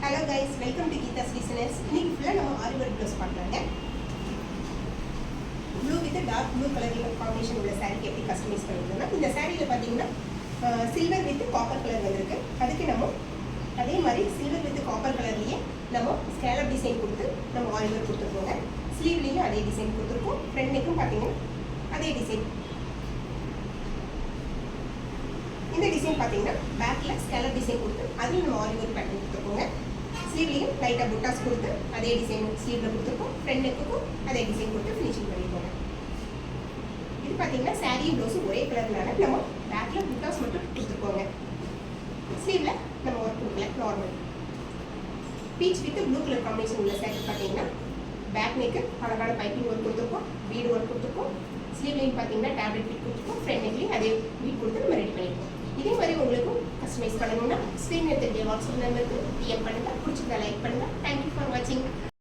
Hello guys, welcome to Geetha's Listeners. இன்னைக்கு ஃபுல்லா நம்ம ஆரி ஒர்க் ப்ளவுஸ் பார்க்கலாங்க. Blue with dark blue colour combination உள்ள சாரீக்கு எப்படி கஸ்டமைஸ் பண்ணிருக்கோம்னா, இந்த சாரீல பாத்தீங்கன்னா சில்வர் வித் காப்பர் கலர் வந்திருக்கு. அதுக்கு நம்ம அதே மாதிரி சில்வர் வித் காப்பர் கலர்லயே நம்ம ஸ்கேலப் டிசைன் கொடுத்து நம்ம ஆரி ஒர்க் கொடுத்துருக்கோங்க. ஸ்லீவ்லயும் அதே டிசைன் கொடுத்துருக்கோம். ஃப்ரண்ட் நெக்கும் பாத்தீங்கன்னா அதே டிசைன். இந்த டிசைன் பாத்தீங்கன்னா பேக்ல ஸ்கேலப் டிசைன் கொடுத்து அதுல நம்ம ஆரி ஒர்க் பண்ணி கொடுத்துருக்கோங்க. ஸ்லீவ்லையும் லைட்டாக புட்டாஸ் கொடுத்து அதே டிசைன் ஸ்லீவில் கொடுத்துருக்கோம். ஃப்ரண்ட் நெக்குக்கும் அதே டிசைன் கொடுத்து ஃபினிஷிங் பண்ணியிருக்கோங்க. இது பார்த்தீங்கன்னா சாரியும் ப்ளவுஸும் ஒரே கலர்னால நம்ம பேக்கில் புட்டாஸ் மட்டும் கொடுத்துருக்கோங்க. ஸ்லீவில் நம்ம ஒர்க் கொடுக்கல, normal. Beach with blue colour combination உள்ள சாரி பார்த்தீங்கன்னா பேக் நெக்கு அழகான பைப்பிங் ஒர்க் கொடுத்துருக்கோம், பீடு ஒர்க் கொடுத்துருக்கோம். ஸ்லீவ்லையும் பார்த்தீங்கன்னா டேப்லெட் பீட் கொடுத்துருக்கோம். ஃப்ரண்ட் நெக்லையும் அதே பீட் கொடுத்து நம்ம ரெடி பண்ணியிருக்கோம். இதே மாதிரி உங்களுக்கும் கஸ்டமைஸ் பண்ணணும்னா ஸ்க்ரீன் எடுத்துகிட்டு வாட்ஸ்அப் நம்பருக்கு டிஎம் பண்ணுங்கள். பிடிச்சிருந்தா லைக் பண்ணுங்கள். தேங்க்யூ.